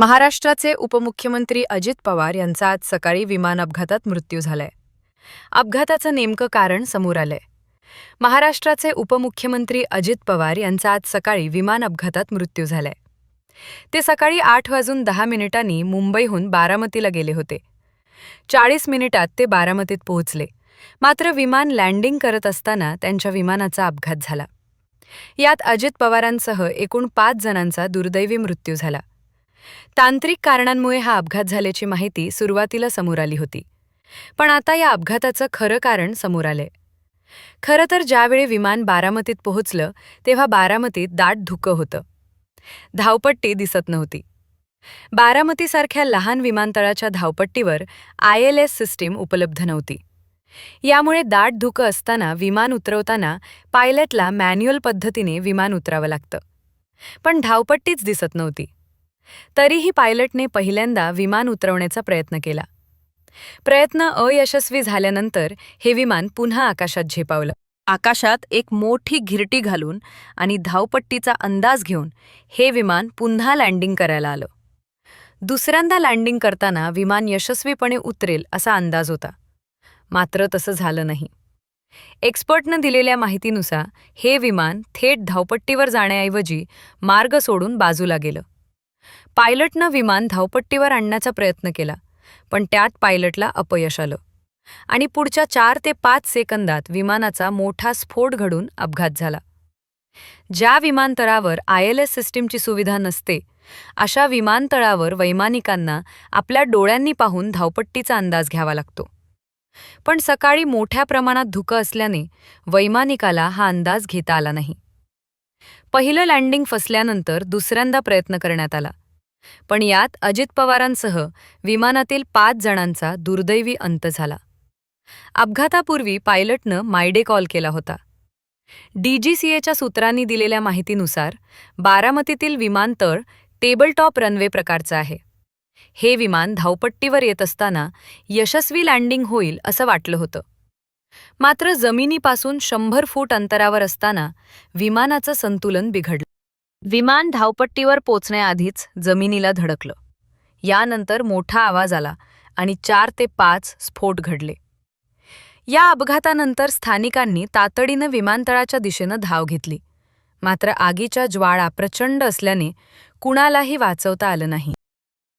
महाराष्ट्राचे उपमुख्यमंत्री अजित पवार यांचा आज सकाळी विमान अपघातात मृत्यू झालाय. अपघाताचं नेमकं कारण समोर आलंय. महाराष्ट्राचे उपमुख्यमंत्री अजित पवार यांचा आज सकाळी विमान अपघातात मृत्यू झालाय. ते सकाळी 8:10 मुंबईहून बारामतीला गेले होते. 40 मिनिटात ते बारामतीत पोहोचले. मात्र विमान लँडिंग करत असताना त्यांच्या विमानाचा अपघात झाला. यात अजित पवारांसह एकूण 5 जणांचा दुर्दैवी मृत्यू झाला. तांत्रिक कारणांमुळे हा अपघात झाल्याची माहिती सुरुवातीला समोर आली होती. पण आता या अपघाताचं खरं कारण समोर आलंय. खरं तर ज्यावेळी विमान बारामतीत पोहोचलं तेव्हा बारामतीत दाट धुकं होतं. धावपट्टी दिसत नव्हती. बारामतीसारख्या लहान विमानतळाच्या धावपट्टीवर ILS सिस्टीम उपलब्ध नव्हती. यामुळे दाट धुकं असताना विमान उतरवताना पायलटला मॅन्युअल पद्धतीने विमान उतरावं लागतं. पण धावपट्टीच दिसत नव्हती. तरीही पायलटने पहिल्यांदा विमान उतरवण्याचा प्रयत्न केला. प्रयत्न अयशस्वी झाल्यानंतर हे विमान पुन्हा आकाशात झेपावलं. आकाशात एक मोठी घिरटी घालून आणि धावपट्टीचा अंदाज घेऊन हे विमान पुन्हा लँडिंग करायला आलं. दुसऱ्यांदा लँडिंग करताना विमान यशस्वीपणे उतरेल असा अंदाज होता. मात्र तसं झालं नाही. एक्सपर्टनं दिलेल्या माहितीनुसार हे विमान थेट धावपट्टीवर जाण्याऐवजी मार्ग सोडून बाजूला गेलं. पायलटनं विमान धावपट्टीवर आणण्याचा प्रयत्न केला, पण त्यात पायलटला अपयश आलं आणि पुढच्या 4 ते 5 सेकंदात विमानाचा मोठा स्फोट घडून अपघात झाला. ज्या विमानतळावर ILS सिस्टीमची सुविधा नसते, अशा विमानतळावर वैमानिकांना आपल्या डोळ्यांनी पाहून धावपट्टीचा अंदाज घ्यावा लागतो. पण सकाळी मोठ्या प्रमाणात धुकं असल्याने वैमानिकाला हा अंदाज घेता आला नाही. पहिलं लँडिंग फसल्यानंतर दुसऱ्यांदा प्रयत्न करण्यात आला. पण यात अजित पवारांसह विमानातील 5 जणांचा दुर्दैवी अंत झाला. अपघातापूर्वी पायलटनं मायडे कॉल केला होता. DGCAच्या सूत्रांनी दिलेल्या माहितीनुसार बारामतीतील विमानतळ टेबलटॉप रनवे प्रकारचं आहे. हे विमान धावपट्टीवर येत असताना यशस्वी लँडिंग होईल असं वाटलं होतं. मात्र जमिनीपासून 100 फूट अंतरावर असताना विमानाचं संतुलन बिघडलं. विमान धावपट्टीवर पोचण्याआधीच जमिनीला धडकलं. यानंतर मोठा आवाज आला आणि 4 ते 5 स्फोट घडले. या अपघातानंतर स्थानिकांनी तातडीनं विमानतळाच्या दिशेनं धाव घेतली. मात्र आगीच्या ज्वाळा प्रचंड असल्याने कुणालाही वाचवता आलं नाही.